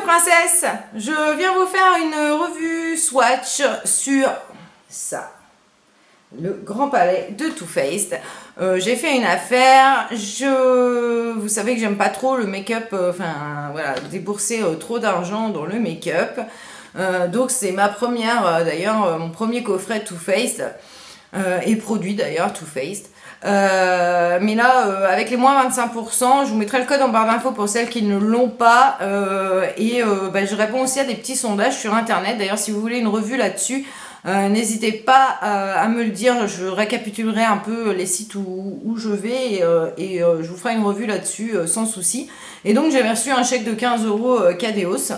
princesse, je viens vous faire une revue swatch sur ça, le Grand Palais de Too Faced. J'ai fait une affaire, vous savez que j'aime pas trop le make-up, voilà, débourser trop d'argent dans le make-up. Donc c'est ma première, d'ailleurs, mon premier coffret Too Faced, et produit d'ailleurs Too Faced. Mais là, avec les moins 25%, je vous mettrai le code en barre d'infos pour celles qui ne l'ont pas. Je réponds aussi à des petits sondages sur internet. D'ailleurs, si vous voulez une revue là-dessus, n'hésitez pas à me le dire. Je récapitulerai un peu les sites où je vais et je vous ferai une revue là-dessus sans souci. Et donc, j'avais reçu un chèque de 15 euros Cadeos.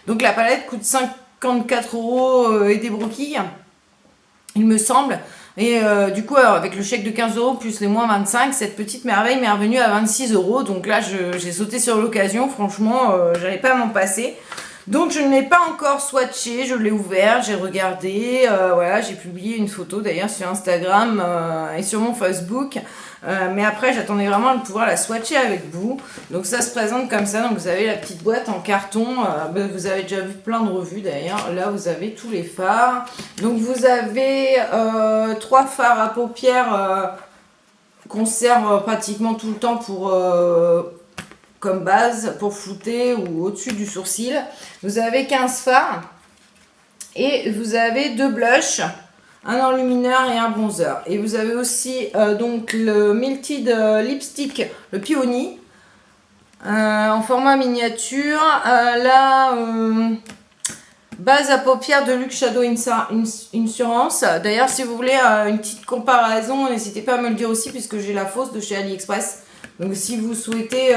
Donc, la palette coûte 54 euros et des broquilles, il me semble. Et du coup, alors, avec le chèque de 15 euros plus les moins 25, cette petite merveille m'est revenue à 26 euros. Donc là, j'ai sauté sur l'occasion. Franchement, j'allais pas m'en passer. Donc je ne l'ai pas encore swatché, je l'ai ouvert, j'ai regardé. Voilà, j'ai publié une photo d'ailleurs sur Instagram et sur mon Facebook. Mais après, j'attendais vraiment de pouvoir la swatcher avec vous. Donc ça se présente comme ça. Donc vous avez la petite boîte en carton. Vous avez déjà vu plein de revues d'ailleurs. Là, vous avez tous les fards. Donc vous avez 3 fards à paupières qu'on sert pratiquement tout le temps comme base pour flouter ou au-dessus du sourcil. Vous avez 15 fards. Et vous avez 2 blushs. Un enlumineur et un bronzer. Et vous avez aussi donc le Melted Lipstick, le Peony, en format miniature. Base à paupières de Luxe Shadow Insurance. D'ailleurs, si vous voulez une petite comparaison, n'hésitez pas à me le dire aussi, puisque j'ai la fausse de chez AliExpress. Donc, si vous souhaitez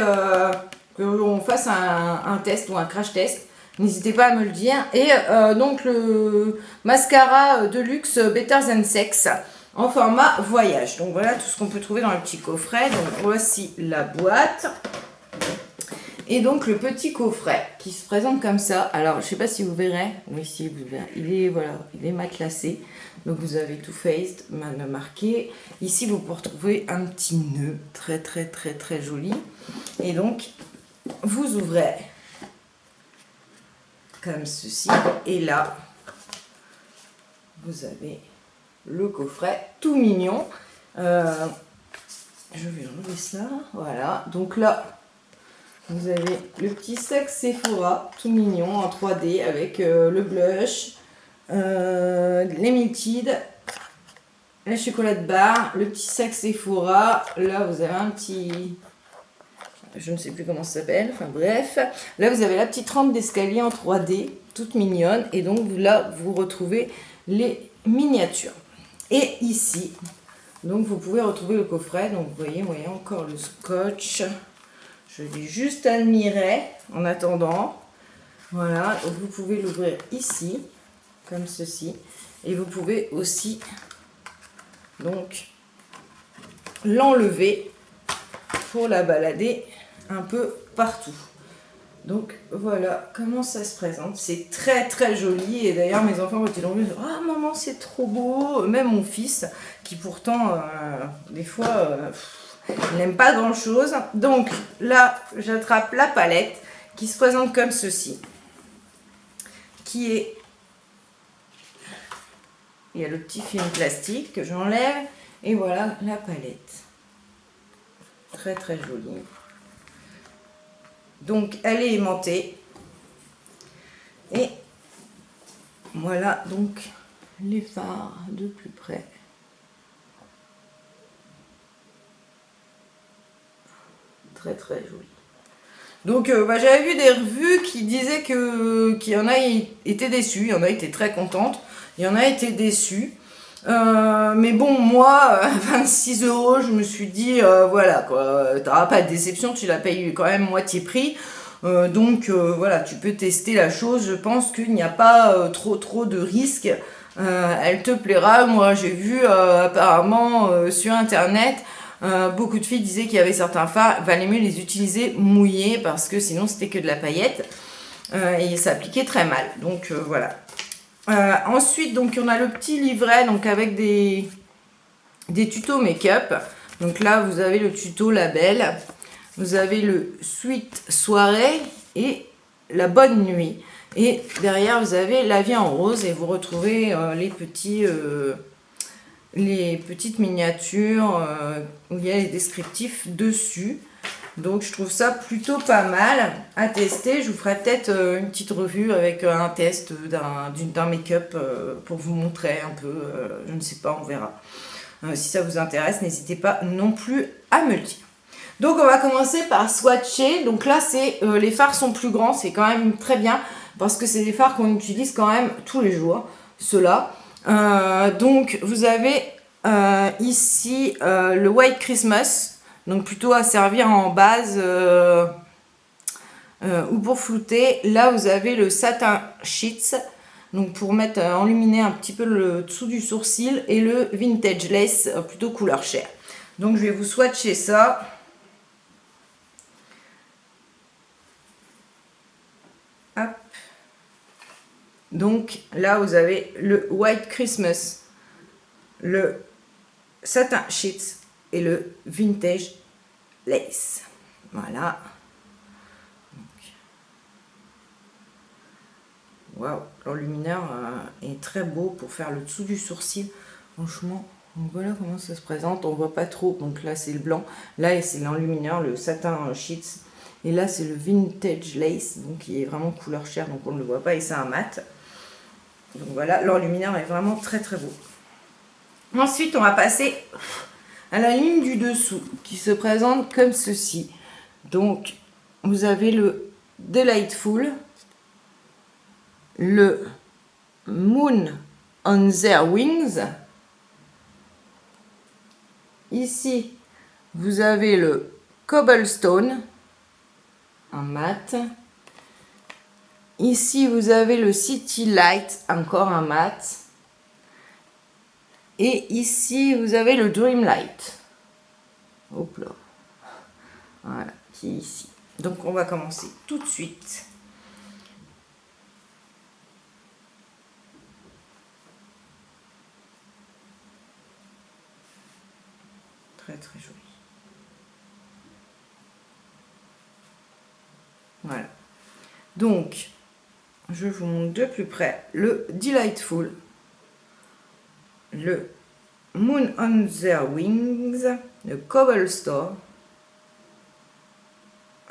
qu'on fasse un test ou un crash test, n'hésitez pas à me le dire. Et donc le mascara de luxe Better Than Sex en format voyage. Donc voilà tout ce qu'on peut trouver dans le petit coffret. Donc voici la boîte. Et donc le petit coffret qui se présente comme ça. Alors je sais pas si vous verrez. Oui, si vous verrez. Il est matelassé. Donc vous avez Too Faced marqué. Ici vous pouvez retrouver un petit nœud très très très très joli. Et donc vous ouvrez comme ceci, et là vous avez le coffret tout mignon. Je vais enlever ça, voilà. Donc là vous avez le petit sac Sephora tout mignon en 3D avec le blush, les Melted, la chocolat barre, le petit sac Sephora. Là vous avez un petit, je ne sais plus comment ça s'appelle, enfin bref. Là, vous avez la petite rampe d'escalier en 3D, toute mignonne. Et donc, là, vous retrouvez les miniatures. Et ici, donc, vous pouvez retrouver le coffret. Donc, vous voyez encore le scotch. Je vais juste admirer en attendant. Voilà, donc vous pouvez l'ouvrir ici, comme ceci. Et vous pouvez aussi, donc, l'enlever pour la balader un peu partout. Donc voilà comment ça se présente. C'est très très joli. Et d'ailleurs mes enfants quand ils l'ont vu, ah maman c'est trop beau. Même mon fils qui pourtant des fois il n'aime pas grand chose. Donc là j'attrape la palette qui se présente comme ceci. Il y a le petit film plastique que j'enlève. Et voilà la palette. Très très jolie. Donc elle est aimantée. Et voilà donc les fards de plus près. Très très joli. Donc j'avais vu des revues qui disaient qu'il y en a étaient déçus, il y en a été très contentes, il y en a été déçus. Mais bon, moi, à 26 euros, je me suis dit, voilà, quoi, t'auras pas de déception, tu la payes quand même moitié prix. Donc, voilà, tu peux tester la chose. Je pense qu'il n'y a pas trop de risques. Elle te plaira. Moi, j'ai vu apparemment sur Internet, beaucoup de filles disaient qu'il y avait certains fards, valait mieux les utiliser mouillés parce que sinon, c'était que de la paillette. Et ça appliquait très mal. Donc, voilà. Ensuite, donc, on a le petit livret donc, avec des tutos make-up. Donc là, vous avez le tuto label. Vous avez le suite soirée et la bonne nuit. Et derrière, vous avez la vie en rose et vous retrouvez les petites miniatures où il y a les descriptifs dessus. Donc je trouve ça plutôt pas mal à tester. Je vous ferai peut-être une petite revue avec un test d'un make-up pour vous montrer un peu. Je ne sais pas, on verra. Si ça vous intéresse, n'hésitez pas non plus à me le dire. Donc on va commencer par swatcher. Donc là, les fards sont plus grands, c'est quand même très bien parce que c'est des fards qu'on utilise quand même tous les jours, ceux-là. Donc vous avez ici le White Christmas, donc plutôt à servir en base ou pour flouter. Là vous avez le Satin Sheets, donc pour mettre enluminer un petit peu le dessous du sourcil, et le Vintage Lace, plutôt couleur chair. Donc je vais vous swatcher ça. Hop. Donc là vous avez le White Christmas, le Satin Sheets et le Vintage Lace. Voilà. Waouh, l'enlumineur est très beau pour faire le dessous du sourcil. Franchement, donc voilà comment ça se présente. On voit pas trop. Donc là c'est le blanc, là c'est l'enlumineur, le Satin Sheets, et là c'est le Vintage Lace, donc qui est vraiment couleur chair, donc on ne le voit pas, et c'est un mat. Donc voilà, l'enlumineur est vraiment très très beau. Ensuite, on va passer à la ligne du dessous qui se présente comme ceci. Donc, vous avez le Delightful, le Moon on Their Wings. Ici, vous avez le Cobblestone, un mat. Ici, vous avez le City Light, encore un mat. Et ici, vous avez le Dream Light. Hop là. Voilà, qui est ici. Donc, on va commencer tout de suite. Très, très joli. Voilà. Donc, je vous montre de plus près le Delightful, le Moon on Their Wings, le Cobblestone,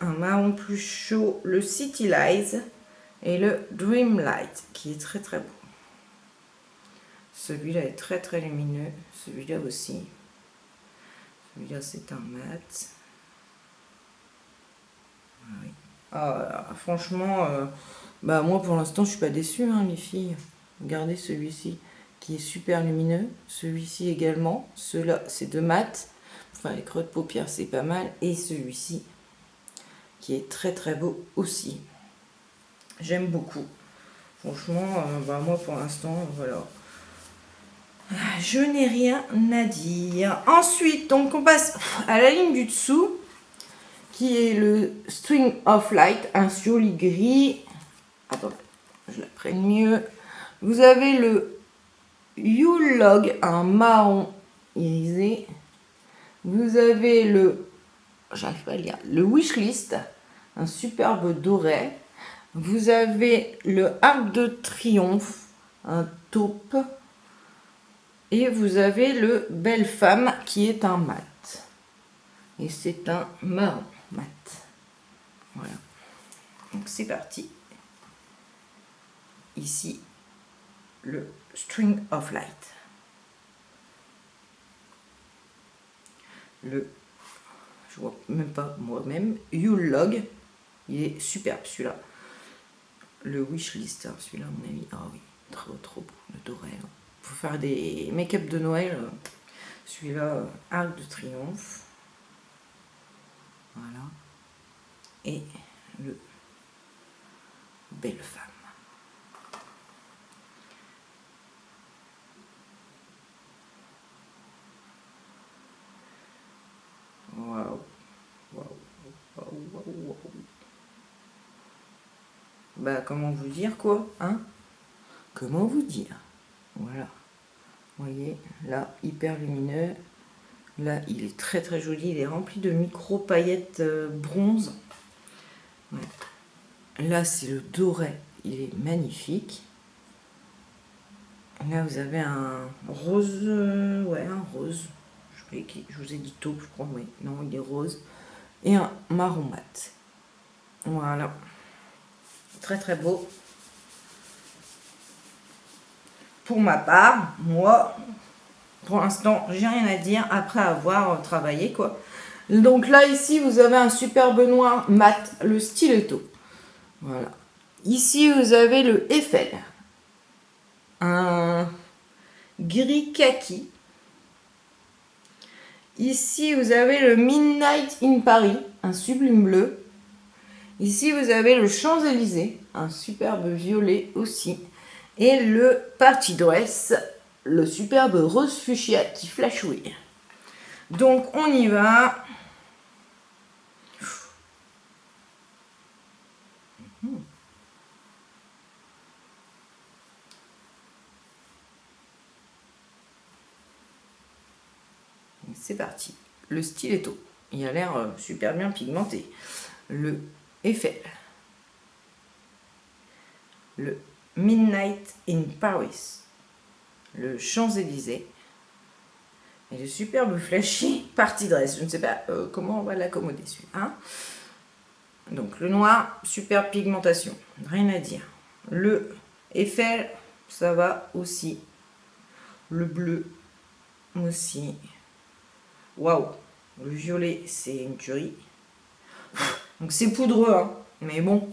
un marron plus chaud, le City Light, et le Dream Light, qui est très très beau. Celui-là est très très lumineux, celui-là aussi. Celui-là c'est un mat. Oui. Ah, franchement, bah moi pour l'instant je suis pas déçue, hein, les filles. Regardez celui-ci qui est super lumineux, celui-ci également, ceux-là c'est de mat, enfin les creux de paupières c'est pas mal, et celui-ci qui est très très beau aussi. J'aime beaucoup. Franchement, bah moi pour l'instant, voilà. Je n'ai rien à dire. Ensuite, donc on passe à la ligne du dessous, qui est le String of Light, un joli gris. Attendez, je la prenne mieux. Vous avez le Yule Log, un marron irisé. Vous avez le, j'arrive pas à lire, le Wishlist, un superbe doré. Vous avez le Arc de Triomphe, un taupe. Et vous avez le Belle Femme qui est un mat. Et c'est un marron mat. Voilà. Donc c'est parti. Ici, le String of Light. Le, je vois même pas moi-même, Yule Log. Il est superbe celui-là. Le Wishlist, celui-là à mon avis. Ah oui, trop trop beau, le doré. Pour faire des make-up de Noël, celui-là, Arc de Triomphe. Voilà. Et le Belle Femme. Waouh. Waouh. Waouh, waouh, waouh. Bah, comment vous dire quoi, hein? Comment vous dire? Voilà. Vous voyez, là, hyper lumineux. Là, il est très très joli. Il est rempli de micro paillettes bronze. Ouais. Là, c'est le doré. Il est magnifique. Là, vous avez un rose. Ouais, un rose. Je vous ai dit taupe, je crois. Oui, non, il est rose. Et un marron mat. Voilà. Très, très beau. Pour ma part, moi, pour l'instant, j'ai rien à dire après avoir travaillé, quoi. Donc là, ici, vous avez un superbe noir mat, le stiletto. Voilà. Ici, vous avez le Eiffel. Un gris kaki. Ici, vous avez le Midnight in Paris, un sublime bleu. Ici, vous avez le Champs-Élysées, un superbe violet aussi. Et le Party Dress, le superbe rose fuchsia qui flashouille. Donc, on y va. C'est parti. Le stiletto, il a l'air super bien pigmenté. Le Eiffel. Le Midnight in Paris. Le Champs-Élysées. Et le superbe flashy Party Dress. Je ne sais pas comment on va l'accommoder celui-là. Donc le noir, superbe pigmentation. Rien à dire. Le Eiffel, ça va aussi. Le bleu aussi. Waouh, le violet, c'est une tuerie. Donc c'est poudreux, hein. Mais bon,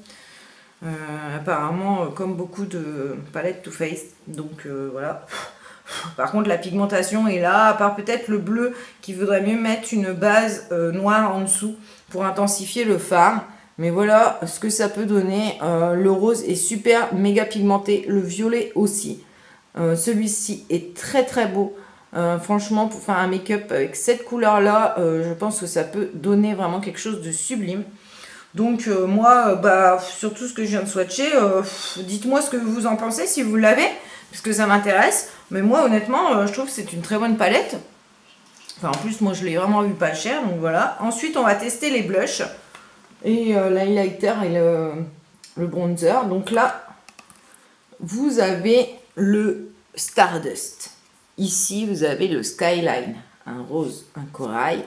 apparemment, comme beaucoup de palettes Too Faced. Donc voilà. Par contre, la pigmentation est là, à part peut-être le bleu qui voudrait mieux mettre une base noire en dessous pour intensifier le fard. Mais voilà ce que ça peut donner. Le rose est super méga pigmenté, le violet aussi. Celui-ci est très très beau. Franchement, pour faire un make-up avec cette couleur-là, je pense que ça peut donner vraiment quelque chose de sublime. Donc moi, sur tout ce que je viens de swatcher, dites-moi ce que vous en pensez si vous l'avez, parce que ça m'intéresse. Mais moi, honnêtement, je trouve que c'est une très bonne palette. Enfin, en plus, moi, je l'ai vraiment eu pas cher, donc voilà. Ensuite, on va tester les blushs et l'highlighter et le bronzer. Donc là, vous avez le Stardust. Ici, vous avez le Skyline, un rose, un corail.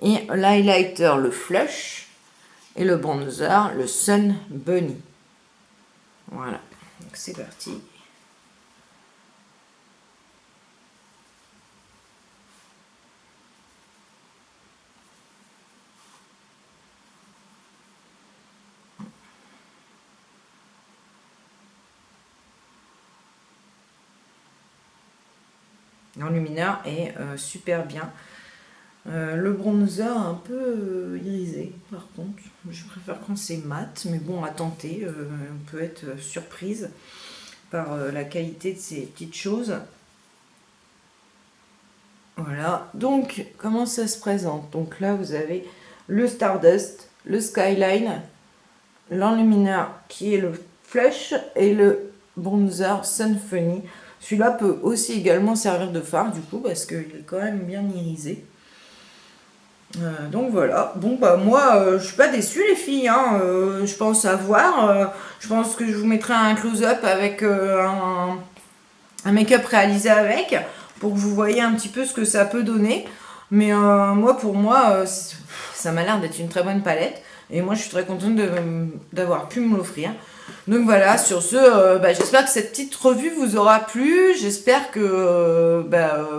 Et l'highlighter, le Flush. Et le bronzer, le Sun Bunny. Voilà, donc c'est parti. L'enlumineur est super bien. Le bronzer un peu irisé par contre. Je préfère quand c'est mat, mais bon, à tenter. On peut être surprise par la qualité de ces petites choses. Voilà, donc comment ça se présente? Donc là, vous avez le Stardust, le Skyline, l'enlumineur qui est le Flush et le bronzer Sun Funny. Celui-là peut aussi également servir de fard du coup parce qu'il est quand même bien irisé. Donc voilà, bon moi je suis pas déçue les filles, hein. Je pense avoir, je pense que je vous mettrai un close-up avec un make-up réalisé avec, pour que vous voyez un petit peu ce que ça peut donner. Mais pour moi, ça m'a l'air d'être une très bonne palette. Et moi, je suis très contente d'avoir pu me l'offrir. Donc voilà, sur ce, j'espère que cette petite revue vous aura plu. J'espère que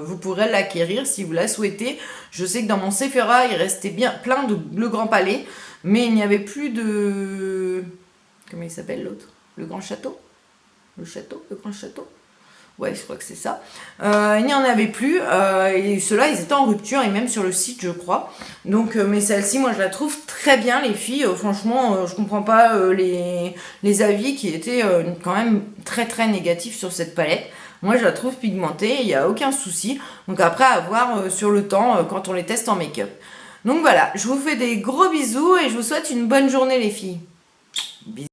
vous pourrez l'acquérir si vous la souhaitez. Je sais que dans mon Sephora, il restait bien plein de Le Grand Palais. Mais il n'y avait plus de... Comment il s'appelle l'autre? Le Grand Château? Le Grand Château? Ouais, je crois que c'est ça. Il n'y en avait plus. Et ceux-là, ils étaient en rupture, et même sur le site, je crois. Donc, mais celle-ci, moi, je la trouve très bien, les filles. Franchement, je comprends pas les avis qui étaient quand même très, très négatifs sur cette palette. Moi, je la trouve pigmentée, il n'y a aucun souci. Donc après, à voir sur le temps, quand on les teste en make-up. Donc voilà, je vous fais des gros bisous et je vous souhaite une bonne journée, les filles. Bisous.